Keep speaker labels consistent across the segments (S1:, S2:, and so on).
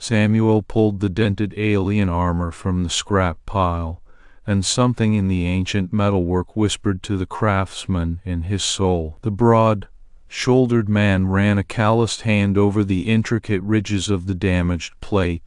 S1: Samuel pulled the dented alien armor from the scrap pile, and something in the ancient metalwork whispered to the craftsman in his soul. The broad-shouldered man ran a calloused hand over the intricate ridges of the damaged plate,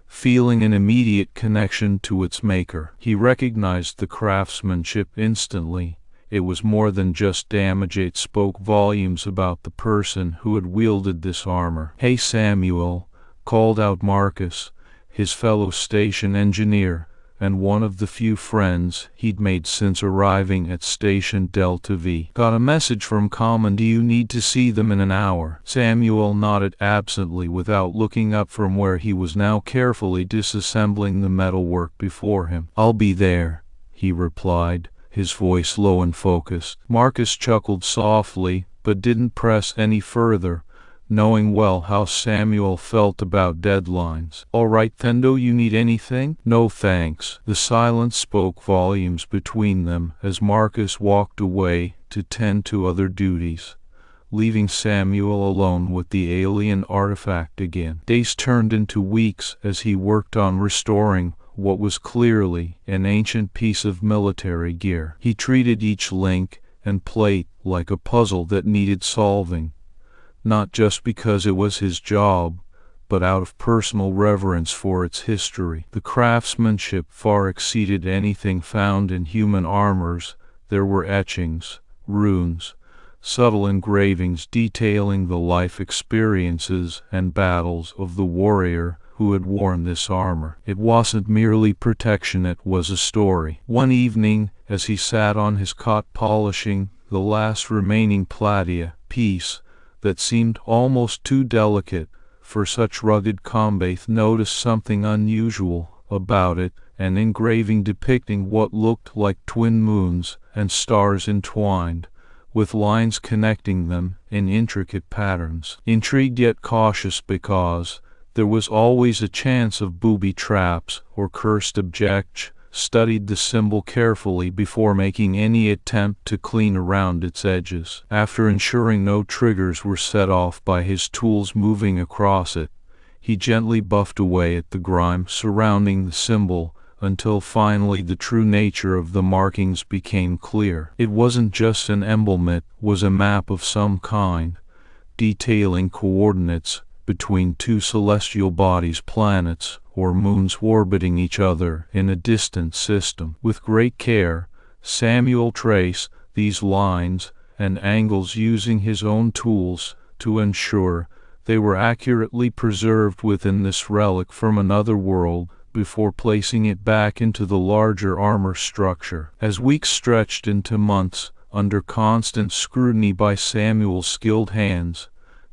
S1: feeling an immediate connection to its maker. He recognized the craftsmanship instantly. It was more than just damage. It spoke volumes about the person who had wielded this armor. "Hey, Samuel," called out Marcus, his fellow station engineer, and one of the few friends he'd made since arriving at Station Delta V. "Got a message from Common. Do you need to see them in an hour?" Samuel nodded absently without looking up from where he was now carefully disassembling the metalwork before him. "I'll be there," he replied, his voice low and focused. Marcus chuckled softly, but didn't press any further, knowing well how Samuel felt about deadlines. "All right then, do you need anything?" "No thanks." The silence spoke volumes between them as Marcus walked away to tend to other duties, leaving Samuel alone with the alien artifact again. Days turned into weeks as he worked on restoring what was clearly an ancient piece of military gear. He treated each link and plate like a puzzle that needed solving, not just because it was his job, but out of personal reverence for its history. The craftsmanship far exceeded anything found in human armors. There were etchings, runes, subtle engravings detailing the life experiences and battles of the warrior who had worn this armor. It wasn't merely protection, it was a story. One evening, as he sat on his cot polishing the last remaining platea piece that seemed almost too delicate for such rugged combat, noticed something unusual about it, an engraving depicting what looked like twin moons and stars entwined, with lines connecting them in intricate patterns. Intrigued yet cautious because there was always a chance of booby traps or cursed objects, studied the symbol carefully before making any attempt to clean around its edges. After ensuring no triggers were set off by his tools moving across it, he gently buffed away at the grime surrounding the symbol until finally the true nature of the markings became clear. It wasn't just an emblem, it was a map of some kind, detailing coordinates between two celestial bodies, planets or moons orbiting each other in a distant system. With great care, Samuel traced these lines and angles using his own tools to ensure they were accurately preserved within this relic from another world before placing it back into the larger armor structure. As weeks stretched into months under constant scrutiny by Samuel's skilled hands,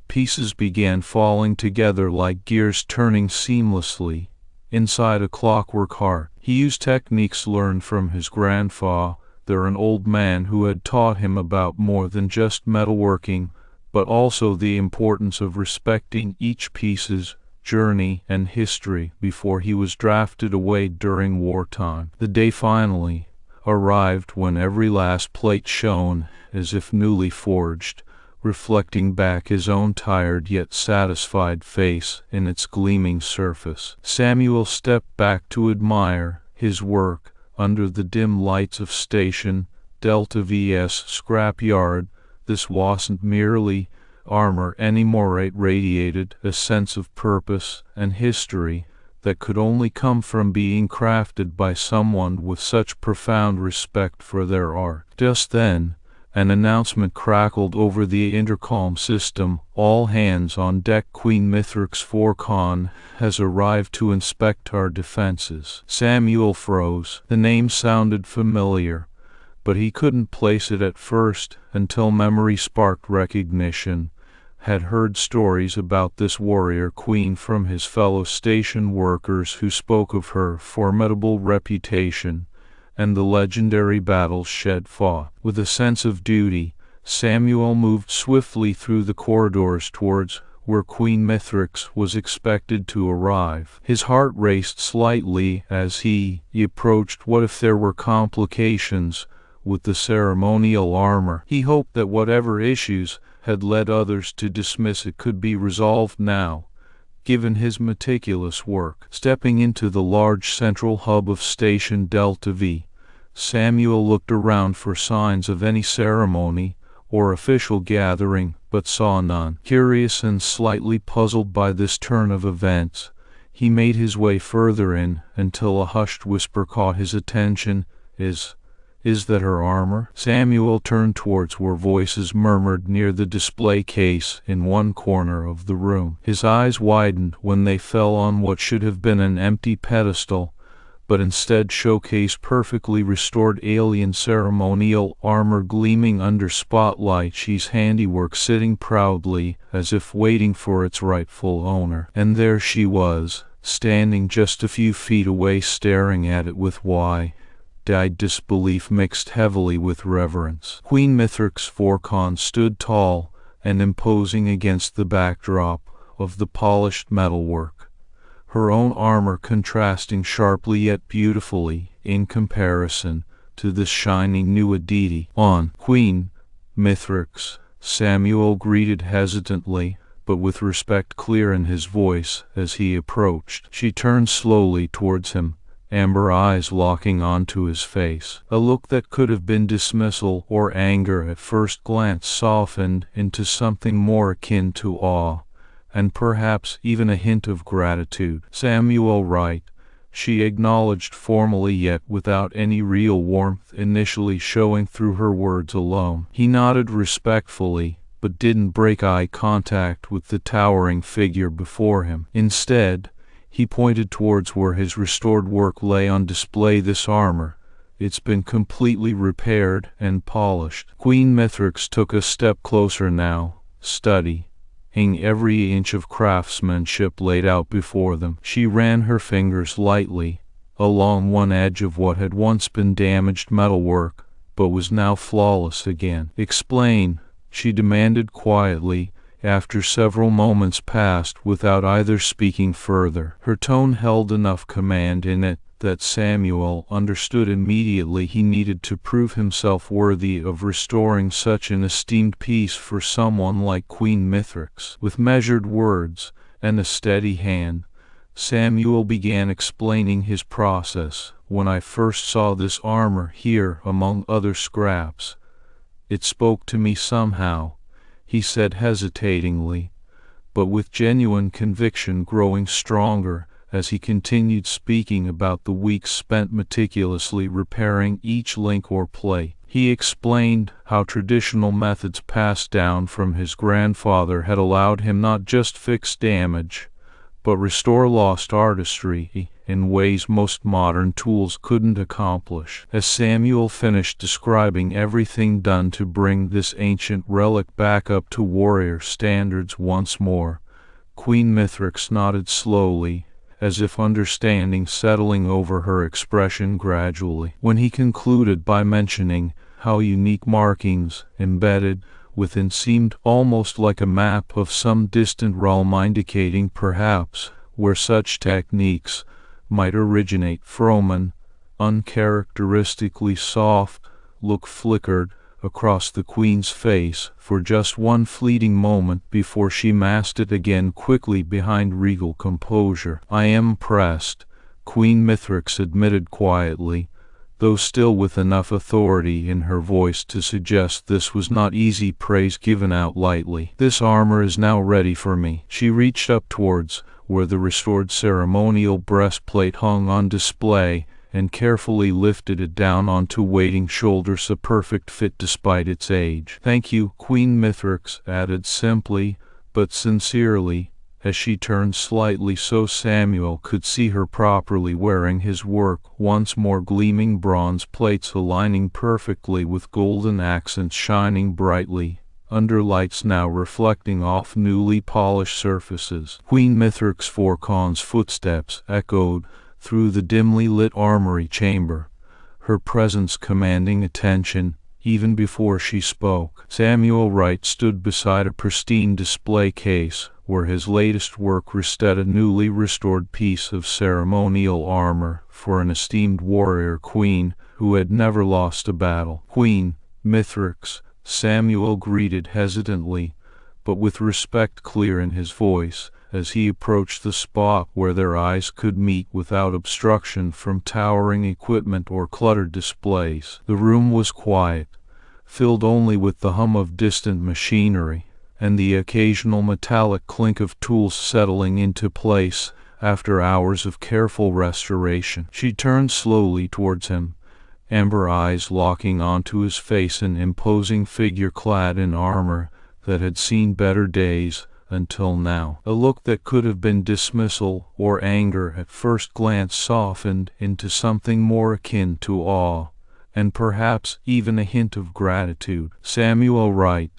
S1: pieces began falling together like gears turning seamlessly inside a clockwork heart. He used techniques learned from his grandfather, an old man who had taught him about more than just metalworking, but also the importance of respecting each piece's journey and history before he was drafted away during wartime. The day finally arrived when every last plate shone as if newly forged, reflecting back his own tired yet satisfied face in its gleaming surface. Samuel stepped back to admire his work under the dim lights of Station Delta V's scrapyard. This wasn't merely armor anymore, it radiated a sense of purpose and history that could only come from being crafted by someone with such profound respect for their art. Just then, an announcement crackled over the intercom system. "All hands on deck, Queen Mythrix Vor'Kaan has arrived to inspect our defenses." Samuel froze. The name sounded familiar, but he couldn't place it at first until memory sparked recognition. Had heard stories about this warrior queen from his fellow station workers who spoke of her formidable reputation and the legendary battles she'd fought. With a sense of duty, Samuel moved swiftly through the corridors towards where Queen Mythrix was expected to arrive. His heart raced slightly as he approached. What if there were complications with the ceremonial armor? He hoped that whatever issues had led others to dismiss it could be resolved now, given his meticulous work. Stepping into the large central hub of Station Delta V, Samuel looked around for signs of any ceremony or official gathering, but saw none. Curious and slightly puzzled by this turn of events, he made his way further in until a hushed whisper caught his attention. Is that her armor?" Samuel turned towards where voices murmured near the display case in one corner of the room. His eyes widened when they fell on what should have been an empty pedestal, but instead showcased perfectly restored alien ceremonial armor gleaming under spotlight. She's handiwork sitting proudly as if waiting for its rightful owner. And there she was, standing just a few feet away, staring at it with wide-eyed disbelief mixed heavily with reverence. Queen Mythrix Vor'Kaan stood tall and imposing against the backdrop of the polished metalwork, her own armor contrasting sharply yet beautifully in comparison to this shining new deity. "On, Queen Mythrix," Samuel greeted hesitantly, but with respect clear in his voice as he approached. She turned slowly towards him, amber eyes locking onto his face. A look that could have been dismissal or anger at first glance softened into something more akin to awe, and perhaps even a hint of gratitude. "Samuel Wright," she acknowledged formally yet without any real warmth initially showing through her words alone. He nodded respectfully, but didn't break eye contact with the towering figure before him. Instead, he pointed towards where his restored work lay on display. "This armor, it's been completely repaired and polished." Queen Mythrix took a step closer now, studying every inch of craftsmanship laid out before them. She ran her fingers lightly along one edge of what had once been damaged metalwork, but was now flawless again. "Explain," she demanded quietly, after several moments passed without either speaking further. Her tone held enough command in it that Samuel understood immediately he needed to prove himself worthy of restoring such an esteemed piece for someone like Queen Mythrix. With measured words and a steady hand, Samuel began explaining his process. "When I first saw this armor here among other scraps, it spoke to me somehow," he said hesitatingly, but with genuine conviction growing stronger as he continued speaking about the weeks spent meticulously repairing each link or plate. He explained how traditional methods passed down from his grandfather had allowed him not just fix damage, but restore lost artistry in ways most modern tools couldn't accomplish. As Samuel finished describing everything done to bring this ancient relic back up to warrior standards once more, Queen Mythrix nodded slowly, as if understanding settling over her expression gradually. When he concluded by mentioning how unique markings embedded within seemed almost like a map of some distant realm, indicating perhaps where such techniques might originate from, an uncharacteristically soft look flickered across the queen's face for just one fleeting moment before she masked it again quickly behind regal composure. "I am impressed," Queen Mythrix admitted quietly, though still with enough authority in her voice to suggest this was not easy praise given out lightly. "This armor is now ready for me." She reached up towards where the restored ceremonial breastplate hung on display and carefully lifted it down onto waiting shoulders, a perfect fit despite its age. "Thank you," Queen Mythrix added simply but sincerely, as she turned slightly so Samuel could see her properly, wearing his work once more, gleaming bronze plates aligning perfectly with golden accents shining brightly under lights now reflecting off newly polished surfaces. Queen Mythrix Vor'Kaan's footsteps echoed through the dimly lit armory chamber, her presence commanding attention even before she spoke. Samuel Wright stood beside a pristine display case where his latest work rested, a newly restored piece of ceremonial armor for an esteemed warrior queen who had never lost a battle. "Queen Mythrix," Samuel greeted hesitantly, but with respect clear in his voice, as he approached the spot where their eyes could meet without obstruction from towering equipment or cluttered displays. The room was quiet, filled only with the hum of distant machinery and the occasional metallic clink of tools settling into place after hours of careful restoration. She turned slowly towards him, amber eyes locking onto his face, an imposing figure clad in armor that had seen better days until now. A look that could have been dismissal or anger at first glance softened into something more akin to awe, and perhaps even a hint of gratitude. "Samuel Wright,"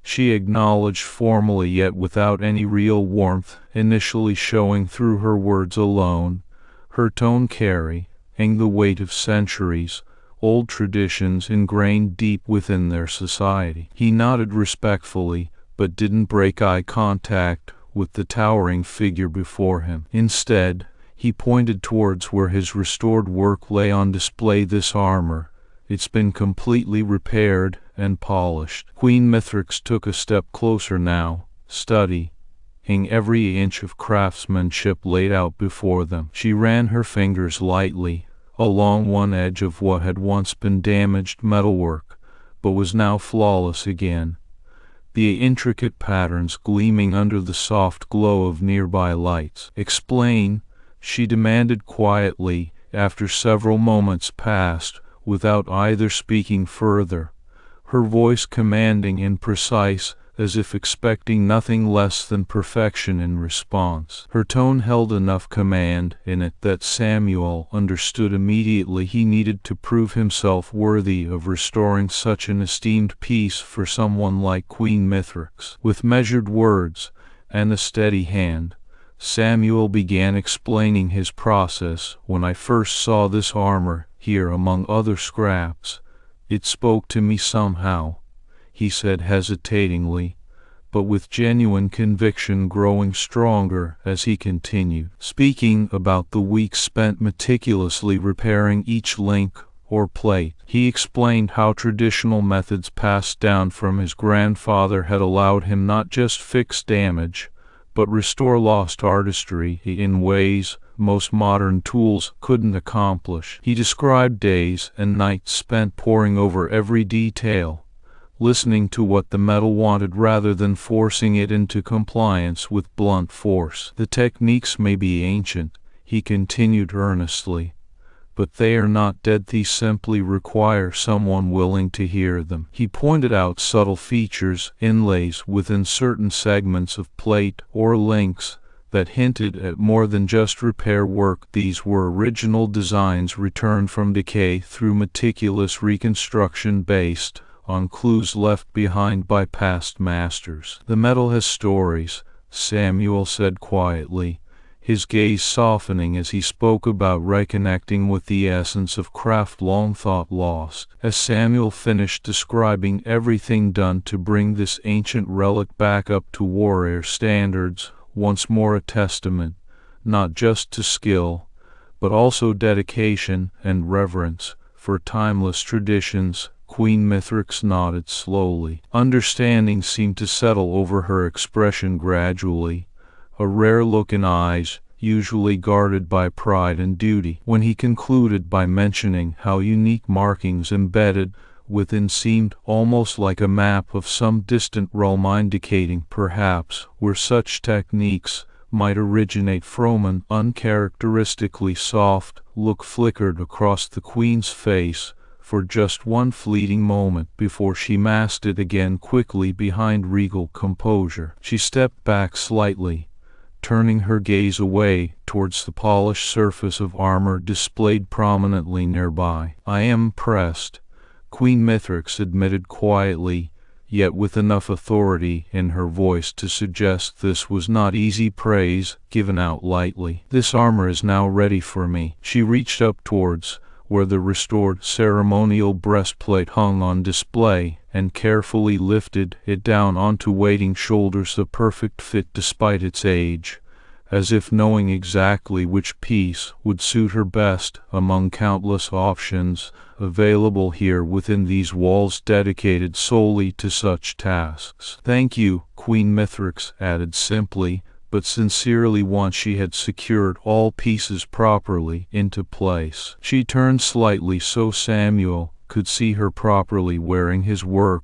S1: she acknowledged formally, yet without any real warmth initially showing through her words alone, her tone carrying the weight of centuries old traditions ingrained deep within their society. He nodded respectfully, but didn't break eye contact with the towering figure before him. Instead, he pointed towards where his restored work lay on display. "This armor, it's been completely repaired and polished." Queen Mythrix took a step closer now, studying every inch of craftsmanship laid out before them. She ran her fingers lightly along one edge of what had once been damaged metalwork, but was now flawless again, the intricate patterns gleaming under the soft glow of nearby lights. "Explain," she demanded quietly after several moments passed without either speaking further, her voice commanding and precise, as if expecting nothing less than perfection in response. Her tone held enough command in it that Samuel understood immediately he needed to prove himself worthy of restoring such an esteemed piece for someone like Queen Mythrix. With measured words and a steady hand, Samuel began explaining his process. "When I first saw this armor here among other scraps, it spoke to me somehow," he said hesitatingly, but with genuine conviction growing stronger as he continued, speaking about the weeks spent meticulously repairing each link or plate. He explained how traditional methods passed down from his grandfather had allowed him not just fix damage, but restore lost artistry in ways most modern tools couldn't accomplish. He described days and nights spent poring over every detail, listening to what the metal wanted rather than forcing it into compliance with blunt force. "The techniques may be ancient," he continued earnestly, "but they are not dead. These simply require someone willing to hear them." He pointed out subtle features, inlays within certain segments of plate or links that hinted at more than just repair work. These were original designs returned from decay through meticulous reconstruction based on clues left behind by past masters. "The metal has stories," Samuel said quietly, his gaze softening as he spoke about reconnecting with the essence of craft long thought lost. As Samuel finished describing everything done to bring this ancient relic back up to warrior standards, once more a testament, not just to skill, but also dedication and reverence for timeless traditions, Queen Mythrix nodded slowly. Understanding seemed to settle over her expression gradually, a rare look in eyes usually guarded by pride and duty. When he concluded by mentioning how unique markings embedded within seemed almost like a map of some distant realm, indicating perhaps where such techniques might originate from, an uncharacteristically soft look flickered across the Queen's face for just one fleeting moment before she masked it again quickly behind regal composure. She stepped back slightly, turning her gaze away towards the polished surface of armor displayed prominently nearby. "I am impressed," Queen Mythrix admitted quietly, yet with enough authority in her voice to suggest this was not easy praise given out lightly. "This armor is now ready for me." She reached up towards where the restored ceremonial breastplate hung on display and carefully lifted it down onto waiting shoulders, a perfect fit despite its age, as if knowing exactly which piece would suit her best among countless options available here within these walls dedicated solely to such tasks. "Thank you," Queen Mythrix added simply, but sincerely once she had secured all pieces properly into place. She turned slightly so Samuel could see her properly wearing his work,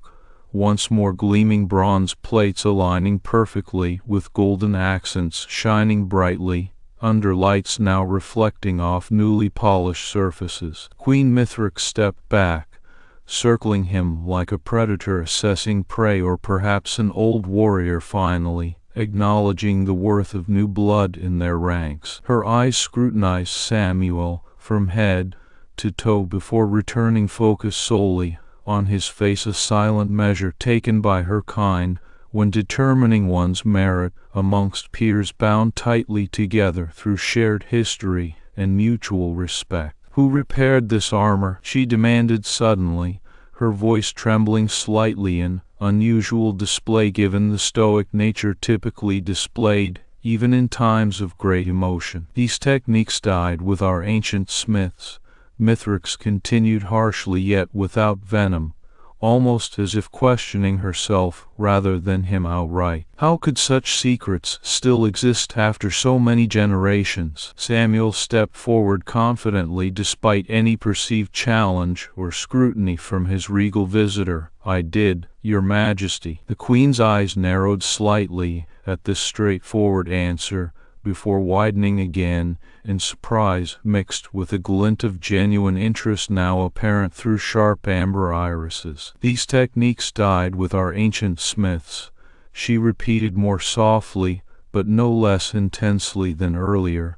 S1: once more gleaming bronze plates aligning perfectly with golden accents shining brightly under lights now reflecting off newly polished surfaces. Queen Mythrix stepped back, circling him like a predator assessing prey, or perhaps an old warrior finally acknowledging the worth of new blood in their ranks. Her eyes scrutinized Samuel from head to toe before returning focus solely on his face, a silent measure taken by her kind when determining one's merit amongst peers bound tightly together through shared history and mutual respect. "Who repaired this armor?" she demanded suddenly, her voice trembling slightly in unusual display given the stoic nature typically displayed even in times of great emotion. "These techniques died with our ancient smiths," Mythrix continued harshly yet without venom, almost as if questioning herself rather than him outright. How could such secrets still exist after so many generations? Samuel stepped forward confidently despite any perceived challenge or scrutiny from his regal visitor. "I did, Your Majesty." The Queen's eyes narrowed slightly at this straightforward answer, before widening again in surprise mixed with a glint of genuine interest now apparent through sharp amber irises. "These techniques died with our ancient smiths," she repeated more softly but no less intensely than earlier,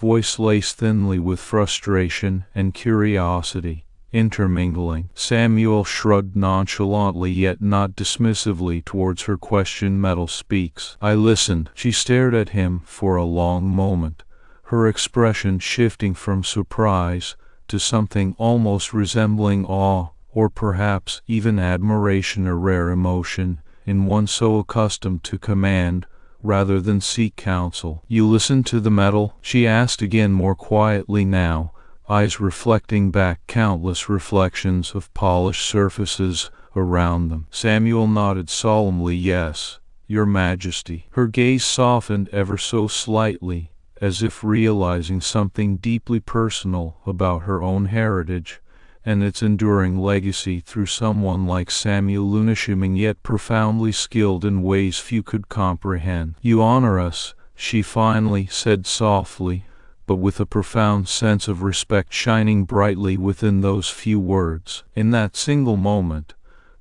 S1: voice laced thinly with frustration and curiosity intermingling. Samuel shrugged nonchalantly yet not dismissively towards her question. "Metal speaks." I listened. She stared at him for a long moment, her expression shifting from surprise to something almost resembling awe, or perhaps even admiration, a rare emotion in one so accustomed to command rather than seek counsel. "You listened to the metal?" she asked again more quietly now, eyes reflecting back countless reflections of polished surfaces around them. Samuel nodded solemnly. "Yes, Your Majesty." Her gaze softened ever so slightly, as if realizing something deeply personal about her own heritage and its enduring legacy through someone like Samuel, unassuming yet profoundly skilled in ways few could comprehend. "You honor us," she finally said softly, but with a profound sense of respect shining brightly within those few words. In that single moment,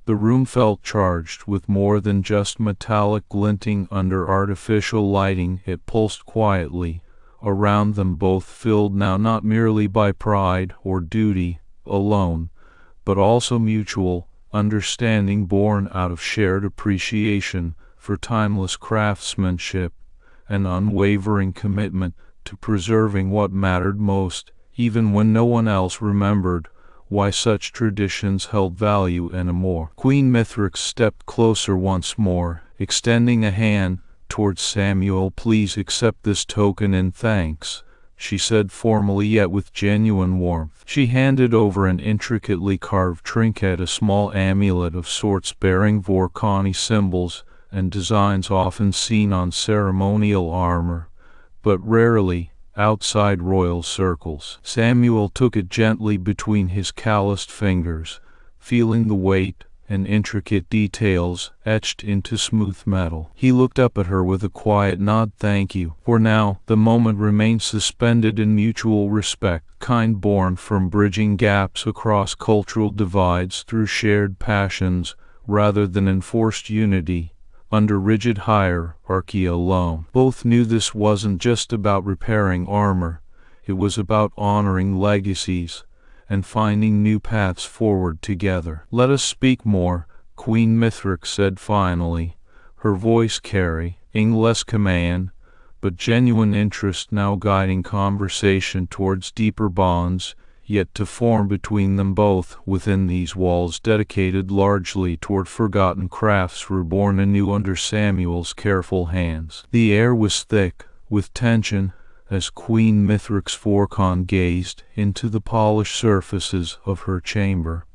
S1: the room felt charged with more than just metallic glinting under artificial lighting. It pulsed quietly around them both, filled now not merely by pride or duty alone, but also mutual understanding born out of shared appreciation for timeless craftsmanship and unwavering commitment to preserving what mattered most, even when no one else remembered why such traditions held value anymore. Queen Mythrix stepped closer once more, extending a hand towards Samuel. "Please accept this token in thanks," she said formally yet with genuine warmth. She handed over an intricately carved trinket, a small amulet of sorts bearing Vor'Kaani symbols and designs often seen on ceremonial armor, but rarely outside royal circles. Samuel took it gently between his calloused fingers, feeling the weight and intricate details etched into smooth metal. He looked up at her with a quiet nod. "Thank you." For now, the moment remained suspended in mutual respect, kind born from bridging gaps across cultural divides through shared passions rather than enforced unity under rigid hierarchy alone. Both knew this wasn't just about repairing armor, it was about honoring legacies and finding new paths forward together. "Let us speak more," Queen Mythrix said finally, her voice carrying less command, but genuine interest now guiding conversation towards deeper bonds yet to form between them both within these walls dedicated largely toward forgotten crafts reborn anew under Samuel's careful hands. The air was thick with tension as Queen Mythrix Vor'Kaan gazed into the polished surfaces of her chamber,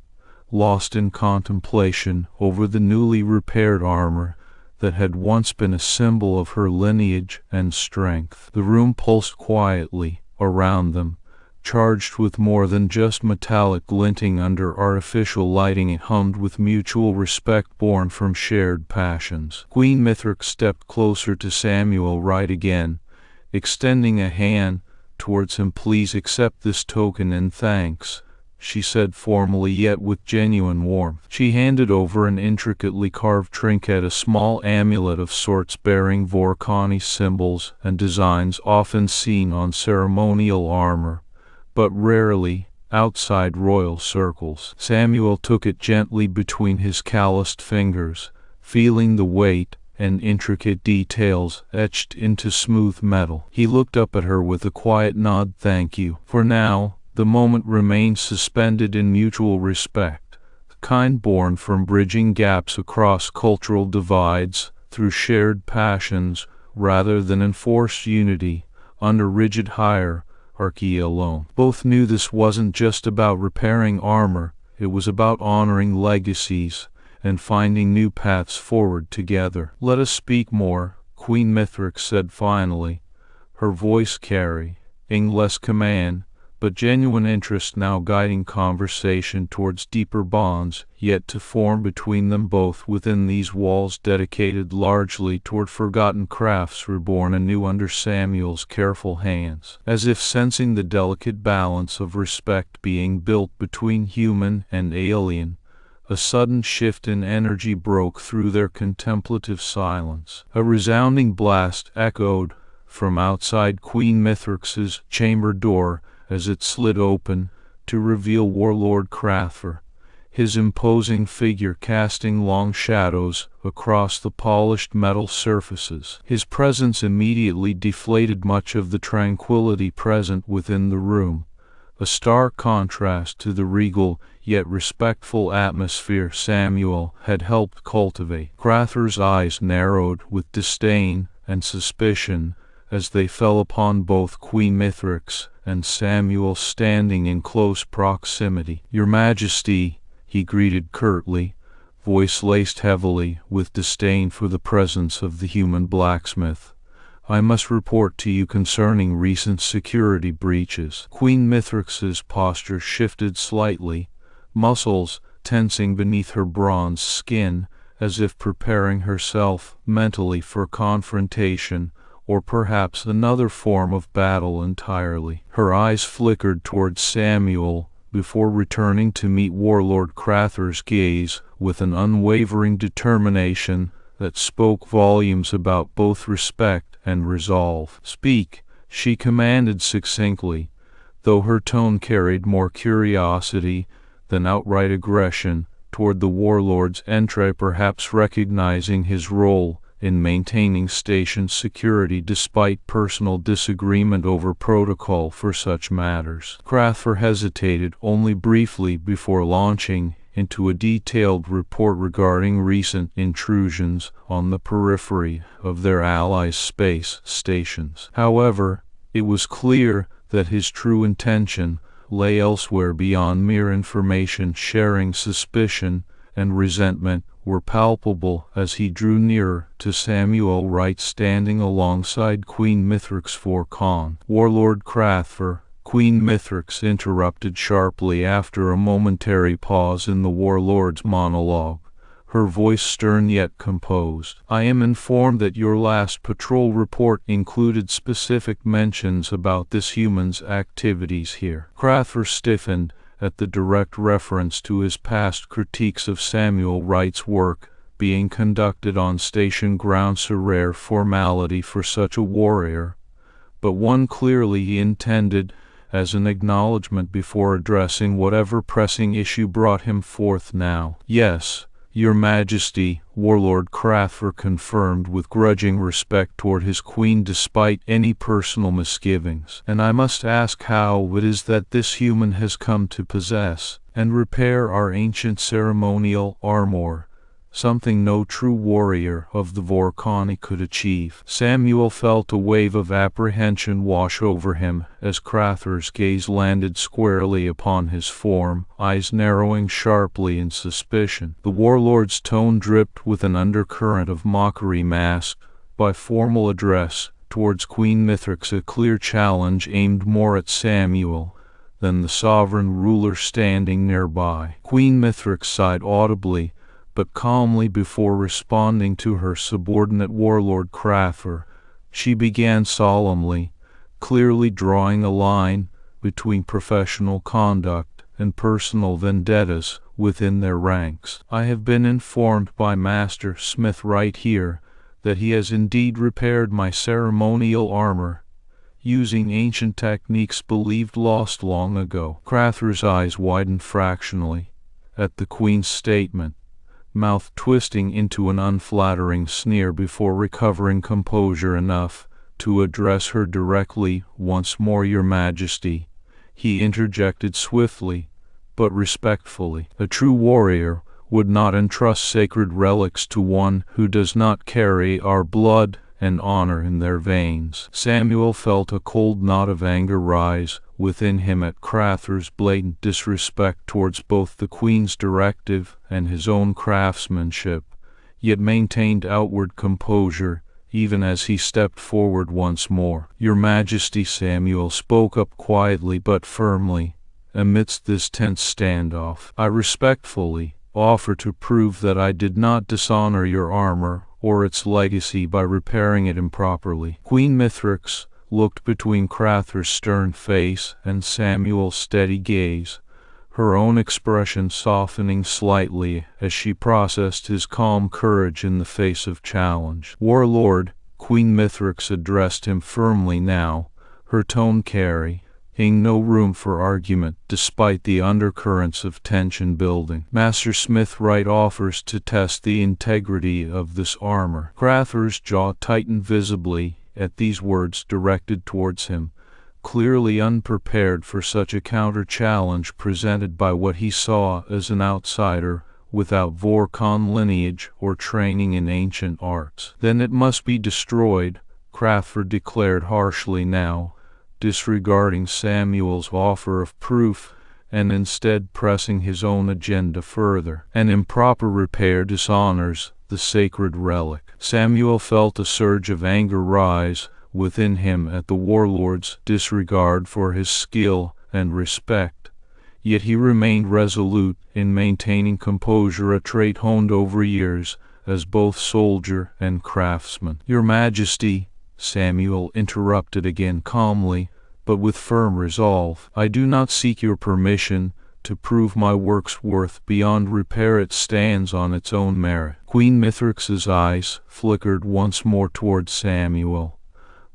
S1: lost in contemplation over the newly repaired armor that had once been a symbol of her lineage and strength. The room pulsed quietly around them, charged with more than just metallic glinting under artificial lighting. It hummed with mutual respect born from shared passions. Queen Mythrix stepped closer to Samuel Wright again, extending a hand towards him. "Please accept this token and thanks," she said formally yet with genuine warmth. She handed over an intricately carved trinket, a small amulet of sorts bearing Vor'Kaan symbols and designs often seen on ceremonial armor, but rarely outside royal circles. Samuel took it gently between his calloused fingers, feeling the weight and intricate details etched into smooth metal. He looked up at her with a quiet nod. "Thank you." For now, the moment remained suspended in mutual respect, the kind born from bridging gaps across cultural divides through shared passions rather than enforced unity under rigid hierarchy alone. Both knew this wasn't just about repairing armor, it was about honoring legacies and finding new paths forward together. "Let us speak more," Queen Mythrix said finally, her voice carrying less command but genuine interest, now guiding conversation towards deeper bonds yet to form between them both within these walls dedicated largely toward forgotten crafts reborn anew under Samuel's careful hands. As if sensing the delicate balance of respect being built between human and alien, a sudden shift in energy broke through their contemplative silence. A resounding blast echoed from outside Queen Mythrix's chamber door as it slid open to reveal Warlord Crathver, his imposing figure casting long shadows across the polished metal surfaces. His presence immediately deflated much of the tranquility present within the room, a stark contrast to the regal yet respectful atmosphere Samuel had helped cultivate. Crathver's eyes narrowed with disdain and suspicion as they fell upon both Queen Mythrix and Samuel standing in close proximity. "Your Majesty," he greeted curtly, voice laced heavily with disdain for the presence of the human blacksmith, "I must report to you concerning recent security breaches." Queen Mythrix's posture shifted slightly, muscles tensing beneath her bronze skin as if preparing herself mentally for confrontation or perhaps another form of battle entirely. Her eyes flickered towards Samuel before returning to meet Warlord Crathver's gaze with an unwavering determination that spoke volumes about both respect and resolve. "Speak," she commanded succinctly, though her tone carried more curiosity than outright aggression toward the warlord's entry, perhaps recognizing his role in maintaining station security despite personal disagreement over protocol for such matters. Crathver hesitated only briefly before launching into a detailed report regarding recent intrusions on the periphery of their allies' space stations. However, it was clear that his true intention lay elsewhere beyond mere information sharing. Suspicion and resentment were palpable as he drew nearer to Samuel Wright standing alongside Queen Mythrix Vor'Kaan. "Warlord Crathver," Queen Mythrix interrupted sharply after a momentary pause in the warlord's monologue, her voice stern yet composed. "I am informed that your last patrol report included specific mentions about this human's activities here." Crathver stiffened at the direct reference to his past critiques of Samuel Wright's work being conducted on station grounds, a rare formality for such a warrior, but one clearly he intended as an acknowledgement before addressing whatever pressing issue brought him forth now. "Yes, Your Majesty," Warlord Crathver confirmed with grudging respect toward his queen despite any personal misgivings. "And I must ask how it is that this human has come to possess and repair our ancient ceremonial armor," something no true warrior of the Vor'Kaan could achieve. Samuel felt a wave of apprehension wash over him as Crathur's gaze landed squarely upon his form, eyes narrowing sharply in suspicion. The warlord's tone dripped with an undercurrent of mockery masked by formal address towards Queen Mythrix, a clear challenge aimed more at Samuel than the sovereign ruler standing nearby. Queen Mythrix sighed audibly but calmly before responding to her subordinate warlord Crathur. She began solemnly, clearly drawing a line between professional conduct and personal vendettas within their ranks. I have been informed by Master Smith right here that he has indeed repaired my ceremonial armor, using ancient techniques believed lost long ago. Crathur's eyes widened fractionally at the Queen's statement, mouth twisting into an unflattering sneer before recovering composure enough to address her directly. "Once more, Your Majesty," he interjected swiftly but respectfully. "A true warrior would not entrust sacred relics to one who does not carry our blood and honor in their veins." Samuel felt a cold knot of anger rise within him at Crathur's blatant disrespect towards both the Queen's directive and his own craftsmanship, yet maintained outward composure even as he stepped forward once more. "Your Majesty," Samuel spoke up quietly but firmly, amidst this tense standoff, "I respectfully offer to prove that I did not dishonor your armor or its legacy by repairing it improperly." Queen Mythrix looked between Crathur's stern face and Samuel's steady gaze, her own expression softening slightly as she processed his calm courage in the face of challenge. "Warlord," Queen Mythrix addressed him firmly now, her tone carrying no room for argument despite the undercurrents of tension building. "Master Smith right offers to test the integrity of this armor." Crathur's jaw tightened visibly at these words directed towards him, clearly unprepared for such a counter-challenge presented by what he saw as an outsider without Vor'Kaan lineage or training in ancient arts. "Then it must be destroyed," Crathur declared harshly now, disregarding Samuel's offer of proof and instead pressing his own agenda further. "An improper repair dishonors the sacred relic." Samuel felt a surge of anger rise within him at the warlord's disregard for his skill and respect, yet he remained resolute in maintaining composure, a trait honed over years as both soldier and craftsman. "Your Majesty," Samuel interrupted again calmly, but with firm resolve, "I do not seek your permission to prove my work's worth beyond repair. It stands on its own merit." Queen Mythrix's eyes flickered once more towards Samuel,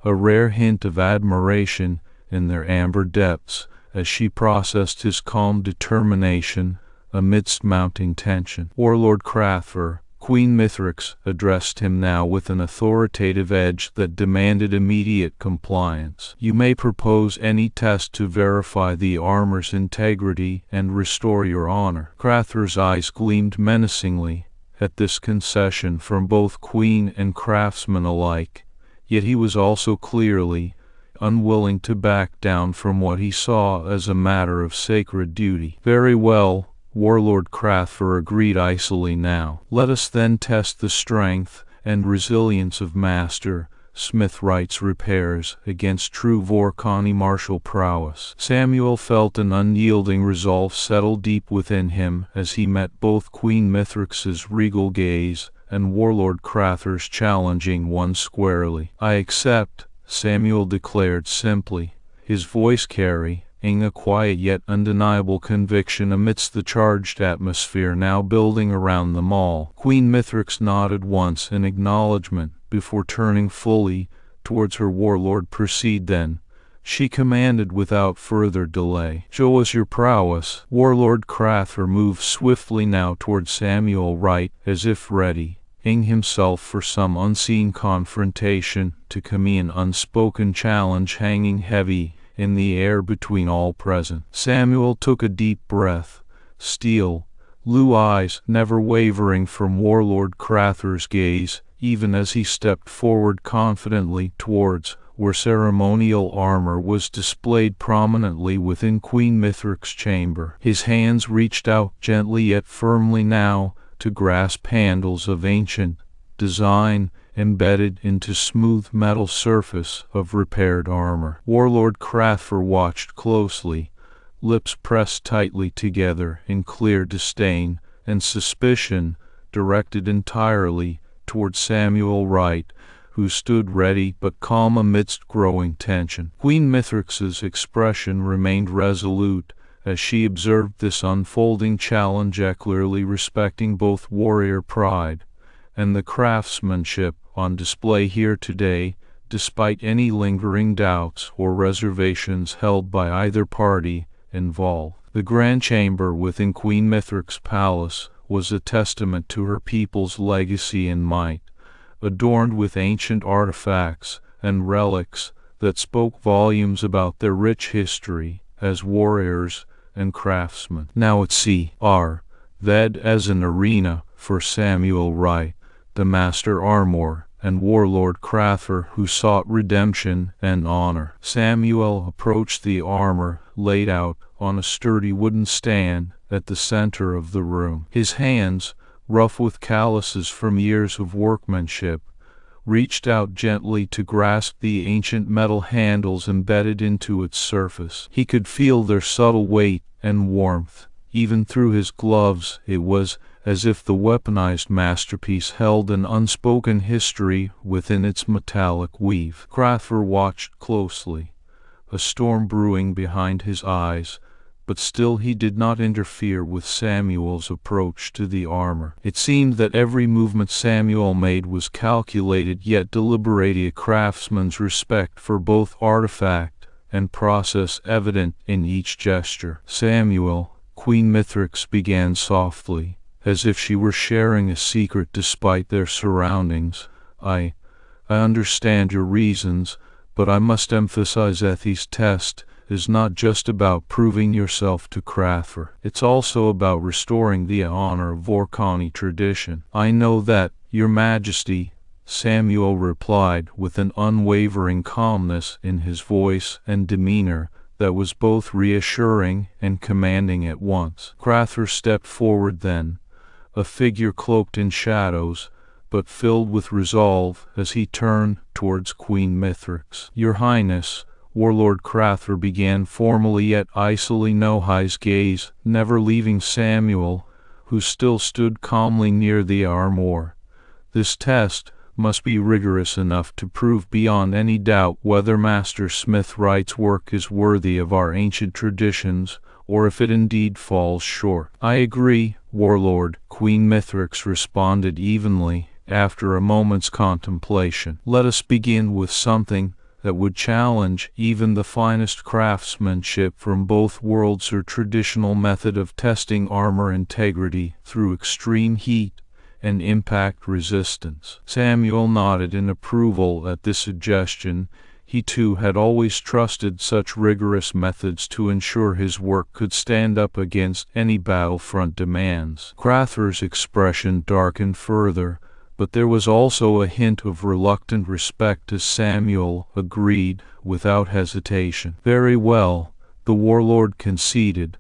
S1: a rare hint of admiration in their amber depths as she processed his calm determination amidst mounting tension. "Warlord Crathur," Queen Mythrix addressed him now with an authoritative edge that demanded immediate compliance. "You may propose any test to verify the armor's integrity and restore your honor." Crathur's eyes gleamed menacingly at this concession from both queen and craftsman alike, yet he was also clearly unwilling to back down from what he saw as a matter of sacred duty. "Very well," Warlord Crathur agreed icily now. "Let us then test the strength and resilience of Master Smith Wright's repairs against true Vor'Kaan martial prowess." Samuel felt an unyielding resolve settle deep within him as he met both Queen Mythrix's regal gaze and Warlord Crathur's challenging one squarely. "I accept," Samuel declared simply, his voice carrying a quiet yet undeniable conviction amidst the charged atmosphere now building around them all. Queen Mythrix nodded once in acknowledgment before turning fully towards her warlord. "Proceed then," she commanded without further delay. "Show us your prowess." Warlord Crathur moved swiftly now towards Samuel Wright as if ready himself for some unseen confrontation to come, an unspoken challenge hanging heavy in the air between all present. Samuel took a deep breath, steel blue eyes never wavering from Warlord Crather's gaze, even as he stepped forward confidently towards where ceremonial armor was displayed prominently within Queen Mythrix's chamber. His hands reached out gently yet firmly now to grasp handles of ancient design embedded into smooth metal surface of repaired armor. Warlord Crather watched closely, lips pressed tightly together in clear disdain and suspicion, directed entirely toward Samuel Wright, who stood ready but calm amidst growing tension. Queen Mythrix's expression remained resolute as she observed this unfolding challenge, clearly respecting both warrior pride and the craftsmanship on display here today, despite any lingering doubts or reservations held by either party involved. The grand chamber within Queen Mythrix's palace was a testament to her people's legacy and might, adorned with ancient artifacts and relics that spoke volumes about their rich history as warriors and craftsmen. Now at Cr. as an arena for Samuel Wright, the master armorer and Warlord Crather, who sought redemption and honor. Samuel approached the armor laid out on a sturdy wooden stand at the center of the room. His hands, rough with calluses from years of workmanship, reached out gently to grasp the ancient metal handles embedded into its surface. He could feel their subtle weight and warmth. Even through his gloves, it was as if the weaponized masterpiece held an unspoken history within its metallic weave. Crather watched closely, a storm brewing behind his eyes, but still he did not interfere with Samuel's approach to the armor. It seemed that every movement Samuel made was calculated yet deliberate, a craftsman's respect for both artifact and process evident in each gesture. "Samuel," Queen Mythrix began softly, as if she were sharing a secret despite their surroundings, I understand your reasons, but I must emphasize Ethy's test is not just about proving yourself to Crather. It's also about restoring the honor of Vor'Kaan tradition." "I know that, Your Majesty," Samuel replied with an unwavering calmness in his voice and demeanor that was both reassuring and commanding at once. Crather stepped forward then, a figure cloaked in shadows, but filled with resolve as he turned towards Queen Mythrix. "Your Highness," Warlord Crather began formally yet icily, no his gaze never leaving Samuel, who still stood calmly near the armor. "This test must be rigorous enough to prove beyond any doubt whether Master Smith Wright's work is worthy of our ancient traditions, or if it indeed falls short." "I agree, Warlord," Queen Mythrix responded evenly, after a moment's contemplation. "Let us begin with something that would challenge even the finest craftsmanship from both worlds, or traditional method of testing armor integrity through extreme heat and impact resistance." Samuel nodded in approval at this suggestion. He too had always trusted such rigorous methods to ensure his work could stand up against any battlefront demands. Crather's expression darkened further, but there was also a hint of reluctant respect as Samuel agreed without hesitation. "Very well," the warlord conceded,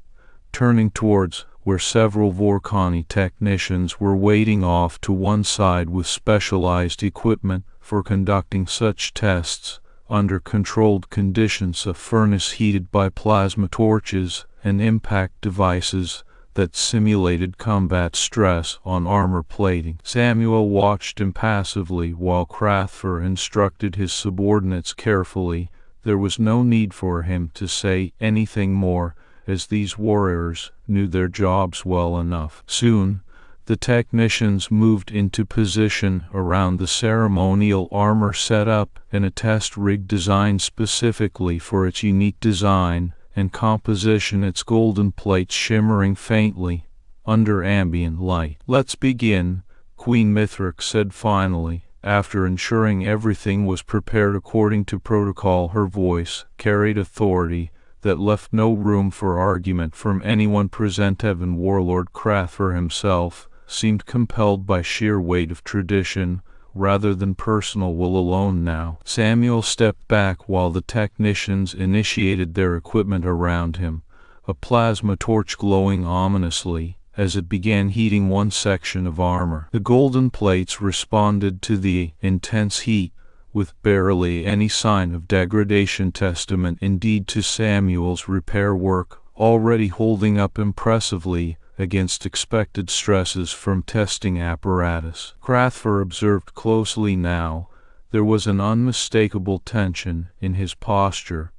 S1: turning towards where several Vor'Kaan technicians were waiting off to one side with specialized equipment for conducting such tests under controlled conditions, a furnace heated by plasma torches and impact devices that simulated combat stress on armor plating. Samuel watched impassively while Crather instructed his subordinates carefully. There was no need for him to say anything more, as these warriors knew their jobs well enough. Soon, the technicians moved into position around the ceremonial armor setup in a test rig designed specifically for its unique design and composition, its golden plates shimmering faintly under ambient light. "Let's begin," Queen Mythrix said finally, after ensuring everything was prepared according to protocol. Her voice carried authority that left no room for argument from anyone present. Even Warlord Crathver himself seemed compelled by sheer weight of tradition, rather than personal will alone now. Samuel stepped back while the technicians initiated their equipment around him, a plasma torch glowing ominously as it began heating one section of armor. The golden plates responded to the intense heat with barely any sign of degradation, testament indeed to Samuel's repair work, already holding up impressively against expected stresses from testing apparatus. Crathver observed closely now. There was an unmistakable tension in his posture,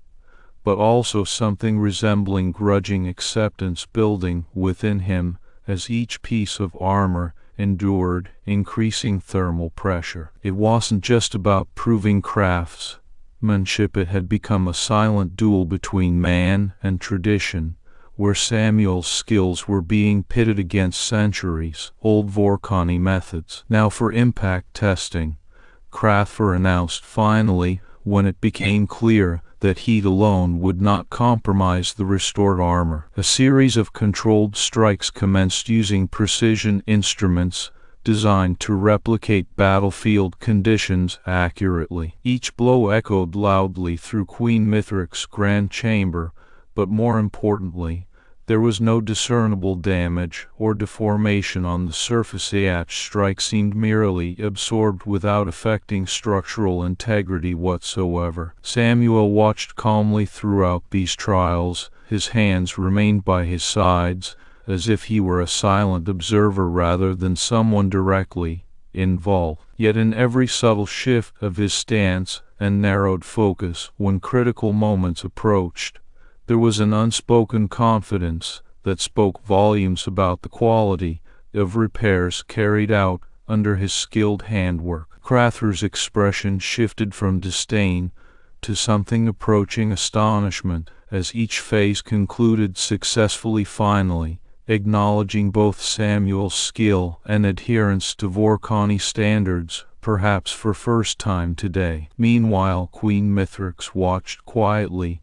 S1: but also something resembling grudging acceptance building within him as each piece of armor endured increasing thermal pressure. It wasn't just about proving craftsmanship. It had become a silent duel between man and tradition, where Samuel's skills were being pitted against centuries-old Vor'Kaan methods. Now for impact testing, Crathver announced finally, when it became clear that heat alone would not compromise the restored armor. A series of controlled strikes commenced using precision instruments designed to replicate battlefield conditions accurately. Each blow echoed loudly through Queen Mythrix's grand chamber, but more importantly, there was no discernible damage or deformation on the surface. Each strike seemed merely absorbed without affecting structural integrity whatsoever. Samuel watched calmly throughout these trials. His hands remained by his sides, as if he were a silent observer rather than someone directly involved. Yet in every subtle shift of his stance and narrowed focus when critical moments approached, there was an unspoken confidence that spoke volumes about the quality of repairs carried out under his skilled handwork. Crathver's expression shifted from disdain to something approaching astonishment as each phase concluded successfully, finally acknowledging both Samuel's skill and adherence to Vor'Kaan standards, perhaps for first time today. Meanwhile, Queen Mythrix watched quietly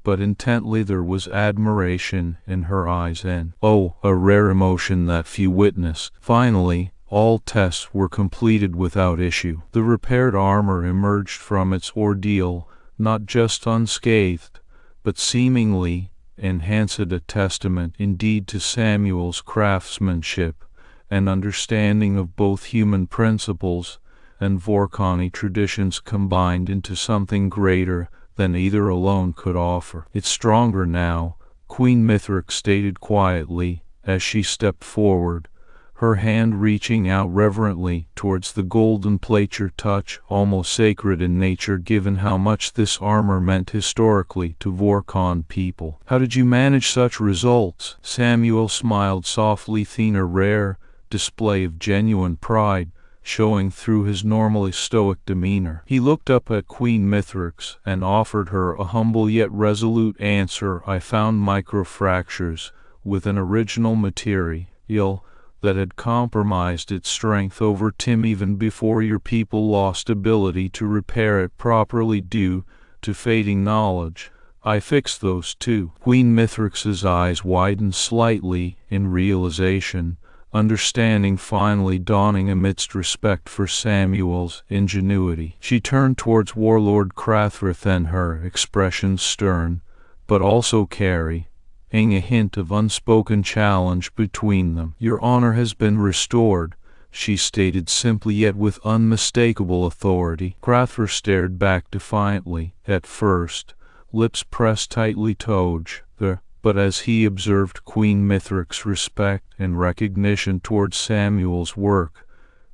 S1: but intently. There was admiration in her eyes and, oh, a rare emotion that few witnessed. Finally, all tests were completed without issue. The repaired armor emerged from its ordeal not just unscathed, but seemingly enhanced, a testament indeed to Samuel's craftsmanship and understanding of both human principles and Vor'Kaan traditions combined into something greater than either alone could offer. It's stronger now, Queen Mythrix stated quietly as she stepped forward, her hand reaching out reverently towards the golden plate, your touch almost sacred in nature given how much this armor meant historically to Vor'Kaan people. How did you manage such results? Samuel smiled softly, a rare display of genuine pride showing through his normally stoic demeanor. He looked up at Queen Mythrix and offered her a humble yet resolute answer. I found microfractures with an original material that had compromised its strength over time even before your people lost ability to repair it properly due to fading knowledge. I fixed those too. Queen Mythrix's eyes widened slightly in realization, understanding finally dawning amidst respect for Samuel's ingenuity. She turned towards Warlord Crathver, then her expression stern, but also carrying a hint of unspoken challenge between them. Your honor has been restored, she stated simply yet with unmistakable authority. Crathver stared back defiantly, at first, lips pressed tightly together. But as he observed Queen Mythrix's respect and recognition towards Samuel's work,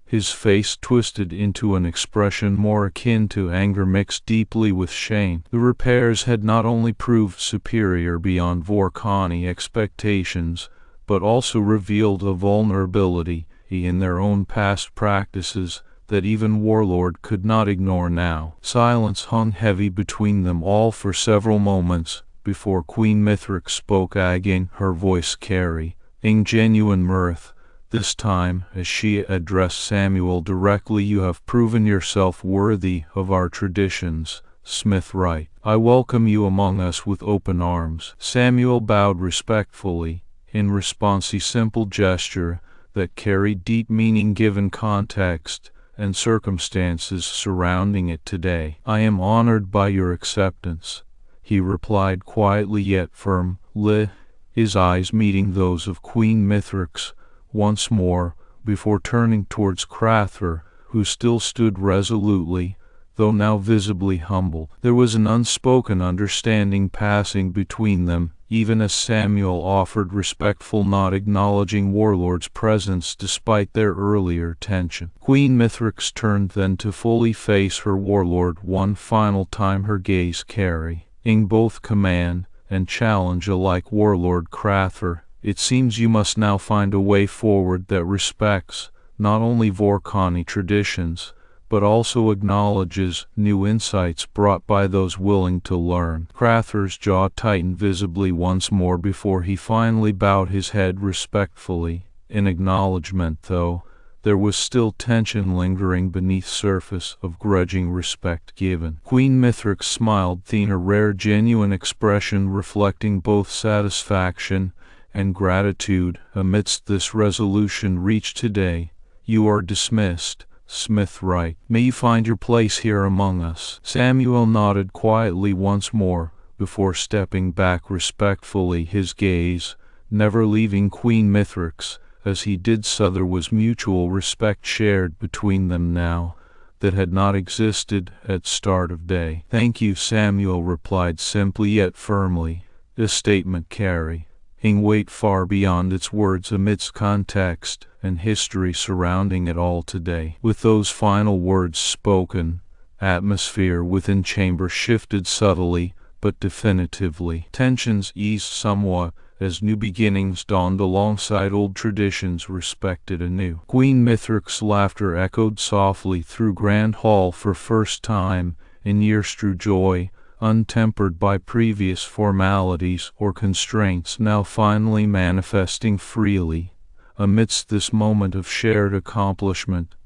S1: his face twisted into an expression more akin to anger mixed deeply with shame. The repairs had not only proved superior beyond Vor'Kaan expectations, but also revealed a vulnerability in their own past practices that even Warlord could not ignore now. Silence hung heavy between them all for several moments before Queen Mythrix spoke again, her voice carrying genuine mirth. This time, as she addressed Samuel directly, you have proven yourself worthy of our traditions, Smith Wright. I welcome you among us with open arms. Samuel bowed respectfully, in response a simple gesture that carried deep meaning given context and circumstances surrounding it today. I am honored by your acceptance, he replied quietly yet firmly, his eyes meeting those of Queen Mythrix once more, before turning towards Crather, who still stood resolutely, though now visibly humble. There was an unspoken understanding passing between them, even as Samuel offered respectful nod acknowledging Warlord's presence despite their earlier tension. Queen Mythrix turned then to fully face her Warlord one final time, her gaze carrying both command and challenge alike. Warlord Crather, it seems you must now find a way forward that respects not only Vor'Kaan traditions, but also acknowledges new insights brought by those willing to learn. Crather's jaw tightened visibly once more before he finally bowed his head respectfully, in acknowledgement, though there was still tension lingering beneath surface of grudging respect given. Queen Mythrix smiled thin, a rare genuine expression reflecting both satisfaction and gratitude. Amidst this resolution reached today, you are dismissed, Smith Wright. May you find your place here among us. Samuel nodded quietly once more, before stepping back respectfully, his gaze never leaving Queen Mythrix. As he did so, there was mutual respect shared between them now that had not existed at start of day. Thank you, Samuel replied simply yet firmly, a statement carrying weight far beyond its words amidst context and history surrounding it all today. With those final words spoken, atmosphere within chamber shifted subtly but definitively. Tensions eased somewhat as new beginnings dawned alongside old traditions respected anew. Queen Mythrix's laughter echoed softly through Grand Hall for first time in years, true joy, untempered by previous formalities or constraints, now finally manifesting freely. Amidst this moment of shared accomplishment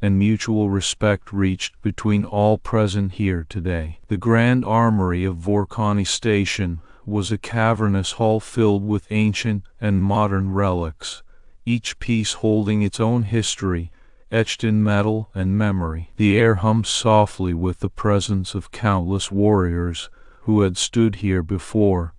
S1: and mutual respect reached between all present here today. The grand armory of Vor'Kaan Station was a cavernous hall filled with ancient and modern relics, each piece holding its own history, etched in metal and memory. The air hummed softly with the presence of countless warriors who had stood here before,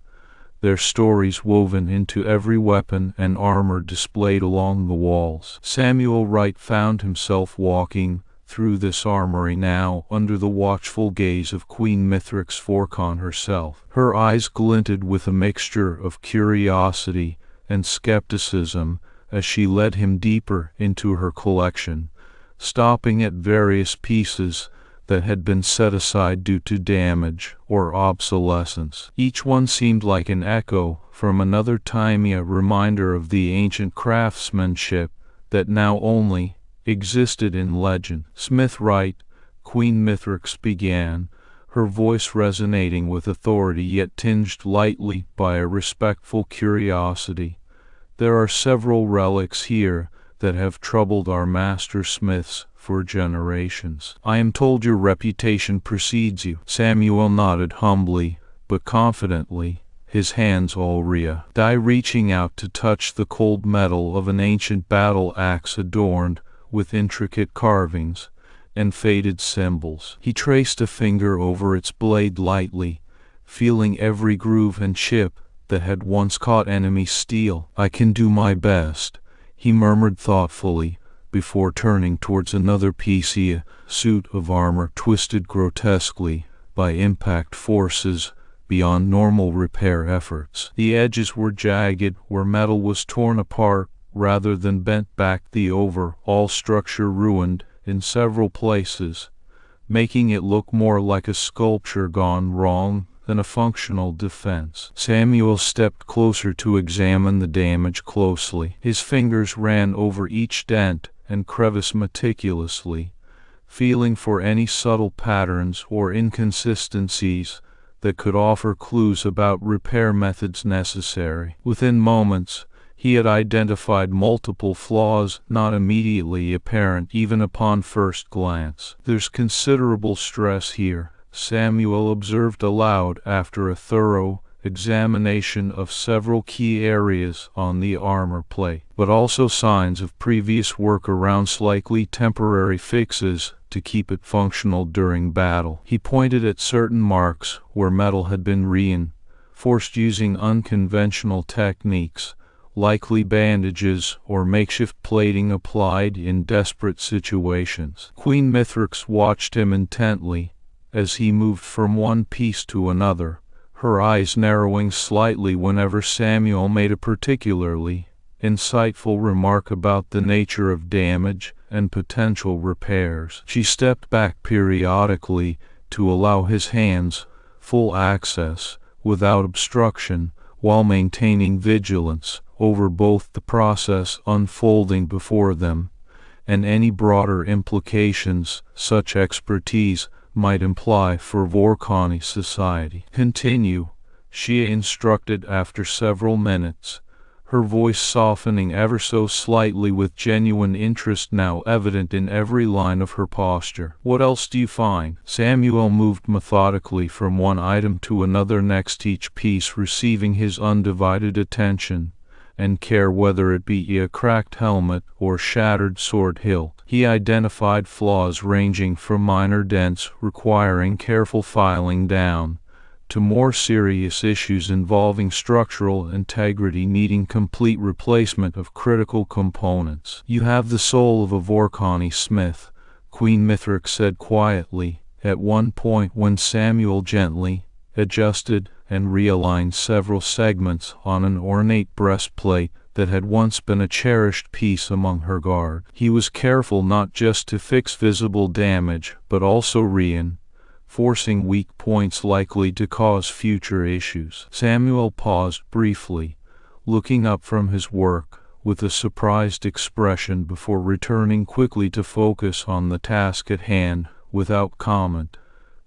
S1: their stories woven into every weapon and armor displayed along the walls. Samuel Wright found himself walking through this armory now under the watchful gaze of Queen Mythrix Vor'Kaan herself. Her eyes glinted with a mixture of curiosity and skepticism as she led him deeper into her collection, stopping at various pieces that had been set aside due to damage or obsolescence. Each one seemed like an echo from another time, a reminder of the ancient craftsmanship that now only existed in legend. Smith Wright, Queen Mythrix began, her voice resonating with authority yet tinged lightly by a respectful curiosity. There are several relics here that have troubled our master smiths for generations. I am told your reputation precedes you. Samuel nodded humbly, but confidently, his hands already reaching out to touch the cold metal of an ancient battle axe adorned with intricate carvings and faded symbols. He traced a finger over its blade lightly, feeling every groove and chip that had once caught enemy steel. I can do my best, he murmured thoughtfully, before turning towards another piece, a suit of armor twisted grotesquely by impact forces beyond normal repair efforts. The edges were jagged where metal was torn apart rather than bent back, the overall structure ruined in several places, making it look more like a sculpture gone wrong than a functional defense. Samuel stepped closer to examine the damage closely. His fingers ran over each dent and crevice meticulously, feeling for any subtle patterns or inconsistencies that could offer clues about repair methods necessary. Within moments, he had identified multiple flaws not immediately apparent even upon first glance. There's considerable stress here, Samuel observed aloud after a thorough examination of several key areas on the armor plate, but also signs of previous work around slightly temporary fixes to keep it functional during battle. He pointed at certain marks where metal had been reinforced using unconventional techniques, likely bandages or makeshift plating applied in desperate situations. Queen Mythrix watched him intently as he moved from one piece to another, her eyes narrowing slightly whenever Samuel made a particularly insightful remark about the nature of damage and potential repairs. She stepped back periodically to allow his hands full access without obstruction, while maintaining vigilance over both the process unfolding before them and any broader implications such expertise might imply for Vor'Kaan society. "Continue," she instructed after several minutes, her voice softening ever so slightly with genuine interest now evident in every line of her posture. "What else do you find?" Samuel moved methodically from one item to another, next each piece receiving his undivided attention and care, whether it be a cracked helmet or shattered sword hilt. He identified flaws ranging from minor dents requiring careful filing down to more serious issues involving structural integrity needing complete replacement of critical components. "You have the soul of a Vor'Kaan smith," Queen Mythrix said quietly, at one point when Samuel gently adjusted and realigned several segments on an ornate breastplate that had once been a cherished piece among her guard. He was careful not just to fix visible damage, but also reinforcing weak points likely to cause future issues. Samuel paused briefly, looking up from his work with a surprised expression before returning quickly to focus on the task at hand without comment,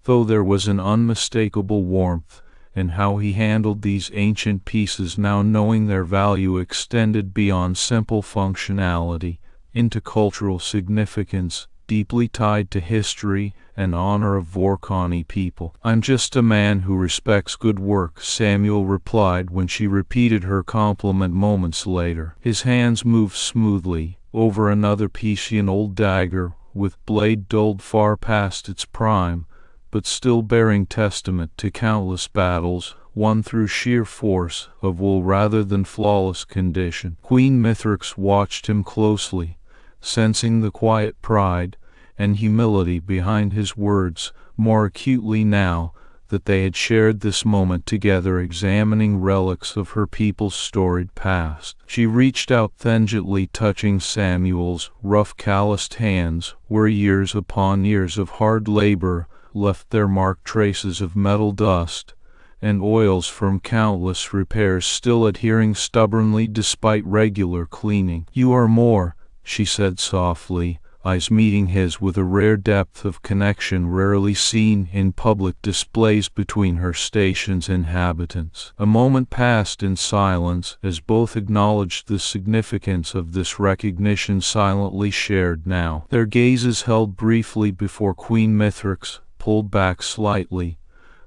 S1: though there was an unmistakable warmth in how he handled these ancient pieces now, knowing their value extended beyond simple functionality into cultural significance, deeply tied to history and honor of Vor'Kaan people. "I'm just a man who respects good work," Samuel replied when she repeated her compliment moments later. His hands moved smoothly over another piece, an old dagger with blade dulled far past its prime, but still bearing testament to countless battles won through sheer force of will rather than flawless condition. Queen Mythrix watched him closely, sensing the quiet pride and humility behind his words more acutely now that they had shared this moment together, examining relics of her people's storied past. She reached out tangentially, touching Samuel's rough, calloused hands where years upon years of hard labor left their marked traces of metal dust and oils from countless repairs still adhering stubbornly despite regular cleaning. "You are more," she said softly, eyes meeting his with a rare depth of connection rarely seen in public displays between her station's inhabitants. A moment passed in silence as both acknowledged the significance of this recognition silently shared now. Their gazes held briefly before Queen Mythrix pulled back slightly,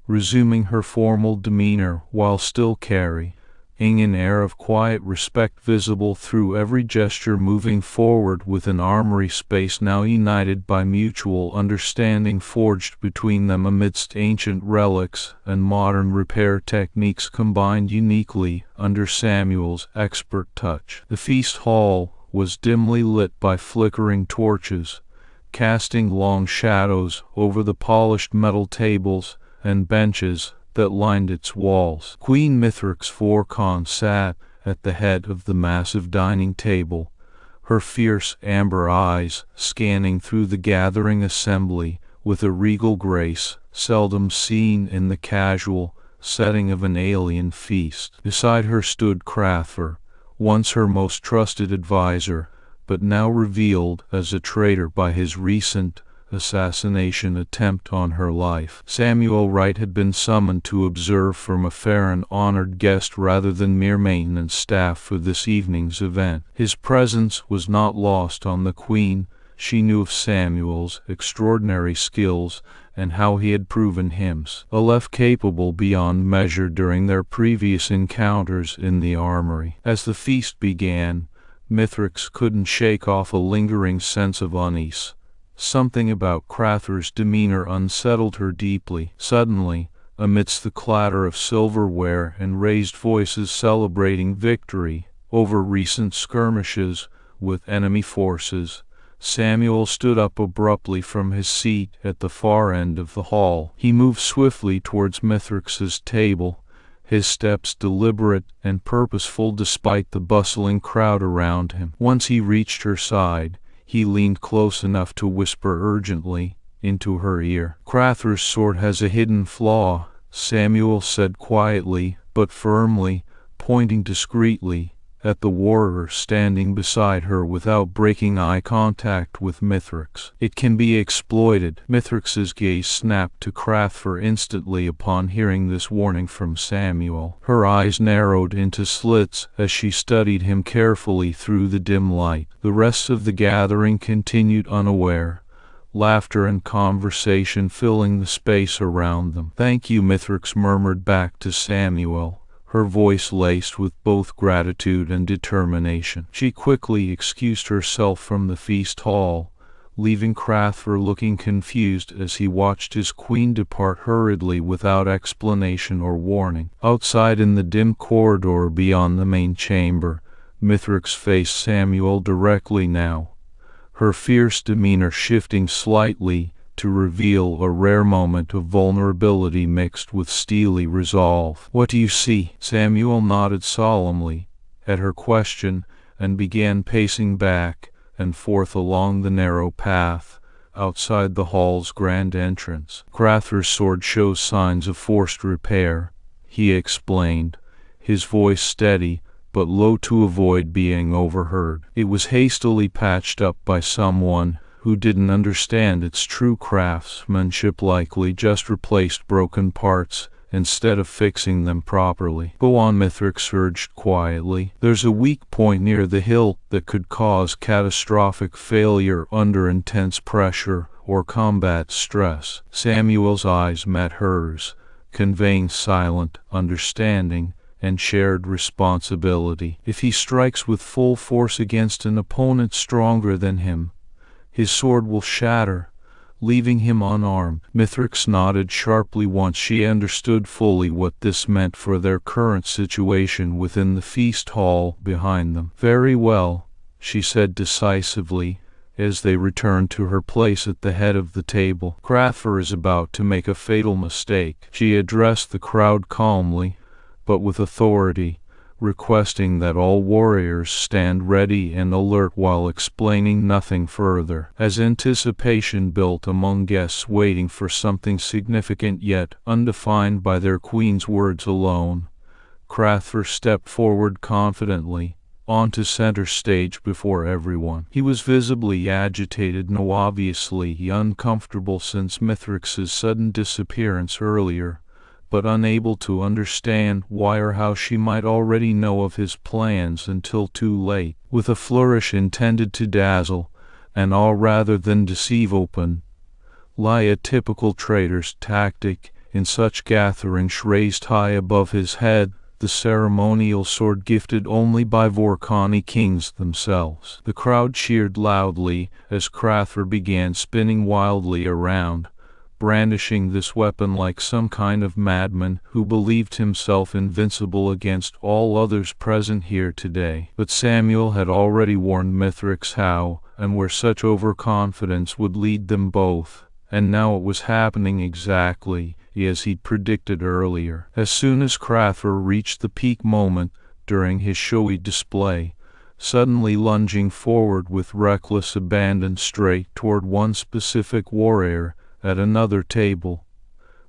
S1: resuming her formal demeanor while still carrying an air of quiet respect visible through every gesture, moving forward with an armory space now united by mutual understanding forged between them amidst ancient relics and modern repair techniques combined uniquely under Samuel's expert touch. The feast hall was dimly lit by flickering torches, casting long shadows over the polished metal tables and benches that lined its walls. Queen Mythrix Vor'Kaan sat at the head of the massive dining table, her fierce amber eyes scanning through the gathering assembly with a regal grace seldom seen in the casual setting of an alien feast. Beside her stood Crathver, once her most trusted advisor, but now revealed as a traitor by his recent assassination attempt on her life. Samuel Wright had been summoned to observe from afar, an honored guest rather than mere maintenance staff for this evening's event. His presence was not lost on the Queen. She knew of Samuel's extraordinary skills and how he had proven himself capable beyond measure during their previous encounters in the armory. As the feast began, Mythrix couldn't shake off a lingering sense of unease. Something about Crathur's demeanor unsettled her deeply. Suddenly, amidst the clatter of silverware and raised voices celebrating victory over recent skirmishes with enemy forces, Samuel stood up abruptly from his seat at the far end of the hall. He moved swiftly towards Mythrix's table, his steps deliberate and purposeful despite the bustling crowd around him. Once he reached her side, he leaned close enough to whisper urgently into her ear. "Crathur's sword has a hidden flaw," Samuel said quietly but firmly, pointing discreetly at the warrior standing beside her without breaking eye contact with Mythrix. "It can be exploited." Mythrix's gaze snapped to Crathur instantly upon hearing this warning from Samuel. Her eyes narrowed into slits as she studied him carefully through the dim light. The rest of the gathering continued unaware, laughter and conversation filling the space around them. "Thank you," Mythrix murmured back to Samuel, her voice laced with both gratitude and determination. She quickly excused herself from the feast hall, leaving Crathur looking confused as he watched his queen depart hurriedly without explanation or warning. Outside in the dim corridor beyond the main chamber, Mythrix faced Samuel directly now, her fierce demeanor shifting slightly to reveal a rare moment of vulnerability mixed with steely resolve. "What do you see?" Samuel nodded solemnly at her question and began pacing back and forth along the narrow path outside the hall's grand entrance. "Crathur's sword shows signs of forced repair," he explained, his voice steady but low to avoid being overheard. "It was hastily patched up by someone who didn't understand its true craftsmanship, likely just replaced broken parts instead of fixing them properly." "Go on," Mythrix urged quietly. "There's a weak point near the hilt that could cause catastrophic failure under intense pressure or combat stress." Samuel's eyes met hers, conveying silent understanding and shared responsibility. "If he strikes with full force against an opponent stronger than him, his sword will shatter, leaving him unarmed." Mythrix nodded sharply once she understood fully what this meant for their current situation within the feast hall behind them. "Very well," she said decisively, as they returned to her place at the head of the table. "Crathur is about to make a fatal mistake." She addressed the crowd calmly, but with authority, requesting that all warriors stand ready and alert while explaining nothing further. As anticipation built among guests waiting for something significant yet undefined by their queen's words alone, Crathur stepped forward confidently, onto center stage before everyone. He was visibly agitated and obviously uncomfortable since Mythrix's sudden disappearance earlier, but unable to understand why or how she might already know of his plans until too late. With a flourish intended to dazzle, and all rather than deceive open, lie a typical trader's tactic in such gatherings, raised high above his head, the ceremonial sword gifted only by Vor'Kaan kings themselves. The crowd cheered loudly as Crathur began spinning wildly around, brandishing this weapon like some kind of madman who believed himself invincible against all others present here today. But Samuel had already warned Mythrix how and where such overconfidence would lead them both, and now it was happening exactly as he'd predicted earlier. As soon as Crathur reached the peak moment during his showy display, suddenly lunging forward with reckless abandon straight toward one specific warrior at another table,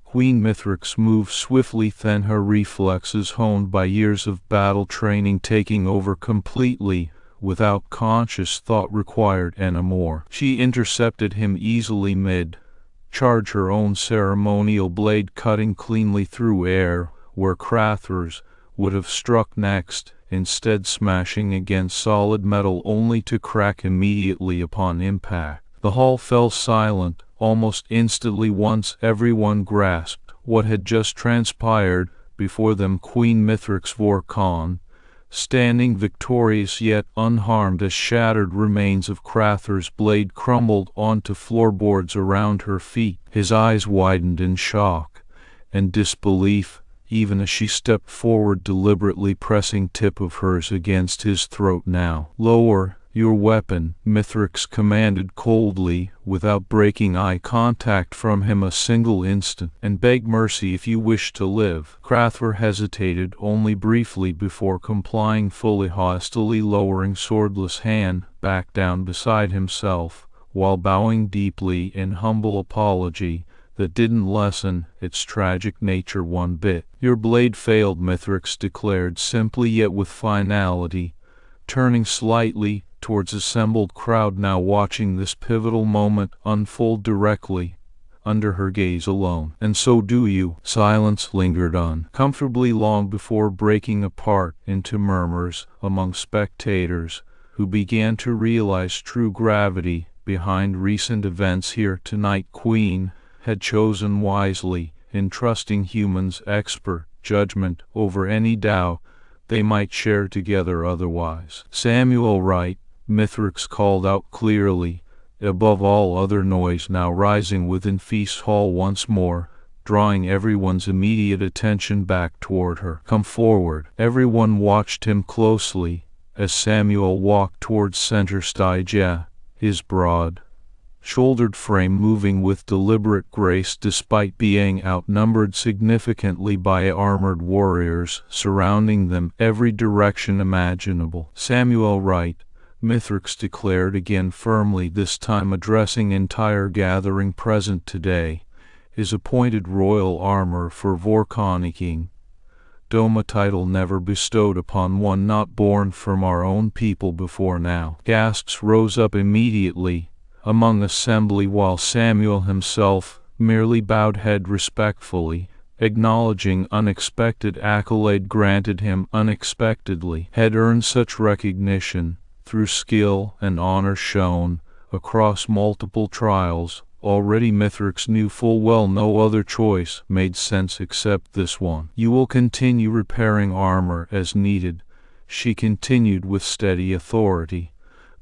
S1: Queen Mythrix moved swiftly, then her reflexes honed by years of battle training taking over completely without conscious thought required anymore. She intercepted him easily mid-charge, her own ceremonial blade cutting cleanly through air where Crathur's would have struck next, instead smashing against solid metal only to crack immediately upon impact. The hall fell silent, Almost instantly, once everyone grasped what had just transpired, before them Queen Mythrix Vor'Kaan, standing victorious yet unharmed as shattered remains of Crather's blade crumbled onto floorboards around her feet. His eyes widened in shock and disbelief, even as she stepped forward, deliberately pressing tip of hers against his throat. "Now, lower your weapon," Mythrix commanded coldly, without breaking eye contact from him a single instant, "and beg mercy if you wish to live." Crather hesitated only briefly before complying fully, hastily lowering swordless hand back down beside himself, while bowing deeply in humble apology that didn't lessen its tragic nature one bit. "Your blade failed," Mythrix declared simply yet with finality, turning slightly towards assembled crowd now watching this pivotal moment unfold directly under her gaze alone. "And so do you." Silence lingered uncomfortably long before breaking apart into murmurs among spectators who began to realize true gravity behind recent events here tonight. Queen had chosen wisely in trusting humans' expert judgment over any doubt they might share together otherwise. "Samuel Wright," Mythrix called out clearly, above all other noise now rising within Feast Hall once more, drawing everyone's immediate attention back toward her. "Come forward." Everyone watched him closely as Samuel walked towards center stage, his broad shouldered frame moving with deliberate grace despite being outnumbered significantly by armored warriors surrounding them every direction imaginable. "Samuel Wright," Mythrix declared again firmly, this time addressing entire gathering present today, "is appointed royal armor for Vor'Kaan King. Dome title never bestowed upon one not born from our own people before now." Gasps rose up immediately among assembly, while Samuel himself merely bowed head respectfully, acknowledging unexpected accolade granted him unexpectedly. Had earned such recognition through skill and honor shown across multiple trials. Already Mythrix knew full well no other choice made sense except this one. "You will continue repairing armor as needed," she continued with steady authority,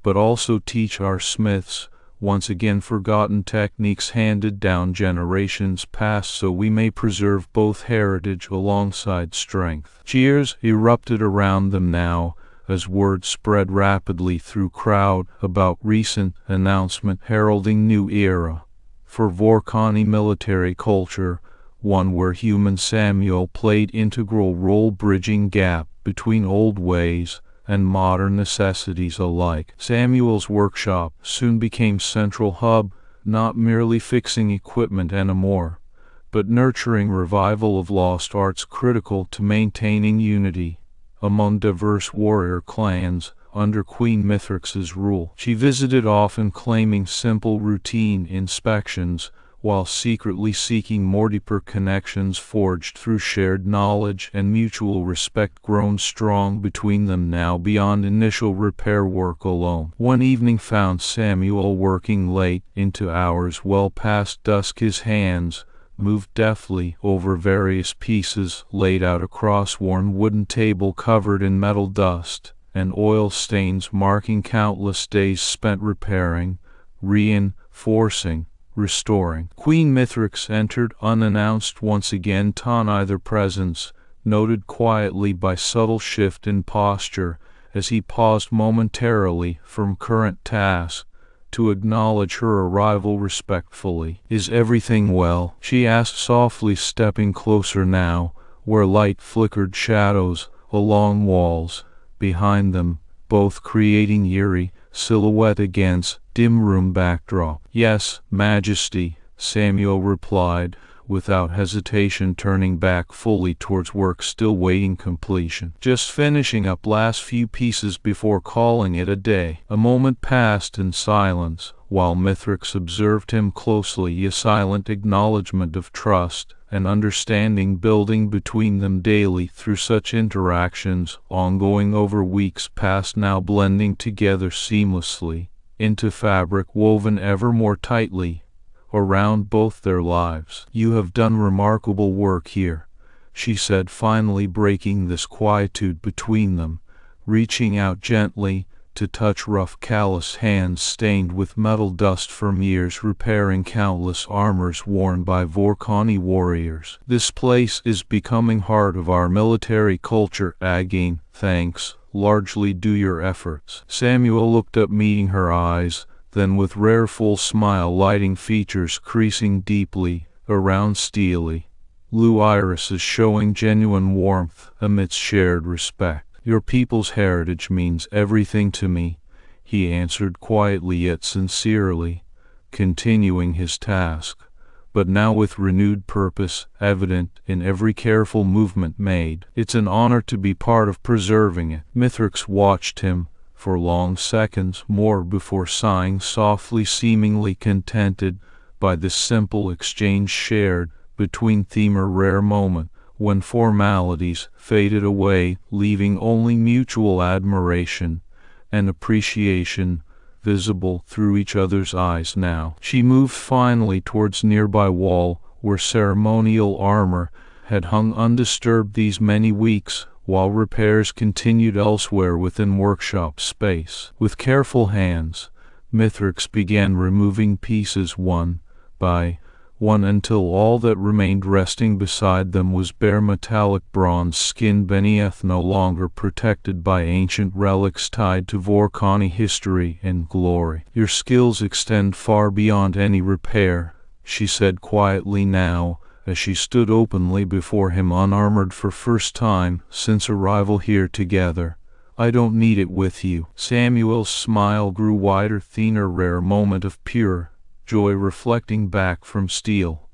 S1: "but also teach our smiths once again forgotten techniques handed down generations past, so we may preserve both heritage alongside strength." Cheers erupted around them now as word spread rapidly through crowd about recent announcement heralding new era for Vor'Kaan military culture, one where human Samuel played integral role bridging gap between old ways and modern necessities alike. Samuel's workshop soon became central hub, not merely fixing equipment anymore, but nurturing revival of lost arts critical to maintaining unity among diverse warrior clans under Queen Mythrix's rule. She visited often, claiming simple routine inspections, while secretly seeking more deeper connections forged through shared knowledge and mutual respect grown strong between them now beyond initial repair work alone. One evening found Samuel working late into hours well past dusk. His hands moved deftly over various pieces laid out across worn wooden table covered in metal dust and oil stains marking countless days spent repairing, reinforcing, restoring. Queen Mythrix entered unannounced once again, neither presence noted quietly by subtle shift in posture as he paused momentarily from current task to acknowledge her arrival respectfully. "Is everything well?" she asked softly, stepping closer now, where light flickered shadows along walls behind them, both creating eerie silhouette against dim room backdrop. "Yes, Majesty," Samuel replied, without hesitation, turning back fully towards work still waiting completion. "Just finishing up last few pieces before calling it a day." A moment passed in silence, while Mythrix observed him closely, a silent acknowledgement of trust and understanding building between them daily through such interactions, ongoing over weeks past, now blending together seamlessly into fabric woven ever more tightly around both their lives. "You have done remarkable work here," she said, finally breaking this quietude between them, reaching out gently to touch rough, calloused hands stained with metal dust from years repairing countless armors worn by Vor'Kaan warriors. "This place is becoming heart of our military culture again, thanks largely due your efforts." Samuel looked up, meeting her eyes, then with rare full smile lighting features creasing deeply around steely blue irises showing genuine warmth amidst shared respect. "Your people's heritage means everything to me," he answered quietly yet sincerely, continuing his task, but now with renewed purpose evident in every careful movement made. "It's an honor to be part of preserving it." Mythrix watched him for long seconds more before sighing softly, seemingly contented by this simple exchange shared between them, a rare moment when formalities faded away, leaving only mutual admiration and appreciation visible through each other's eyes. Now she moved finally towards nearby wall where ceremonial armor had hung undisturbed these many weeks, while repairs continued elsewhere within workshop space. With careful hands, Mythrix began removing pieces one by one until all that remained resting beside them was bare metallic bronze skin beneath, no longer protected by ancient relics tied to Vor'Kaan history and glory. "Your skills extend far beyond any repair," she said quietly now, as she stood openly before him, unarmored for first time since arrival here together. "I don't need it with you." Samuel's smile grew wider, thinner, rare moment of pure joy reflecting back from steel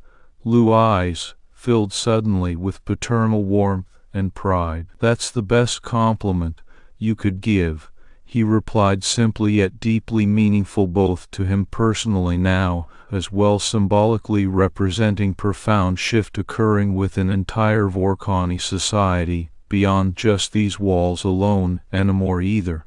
S1: blue eyes filled suddenly with paternal warmth and pride. "That's the best compliment you could give," he replied simply yet deeply meaningful both to him personally now, as well symbolically representing profound shift occurring within entire Vor'Kaan society, beyond just these walls alone anymore either.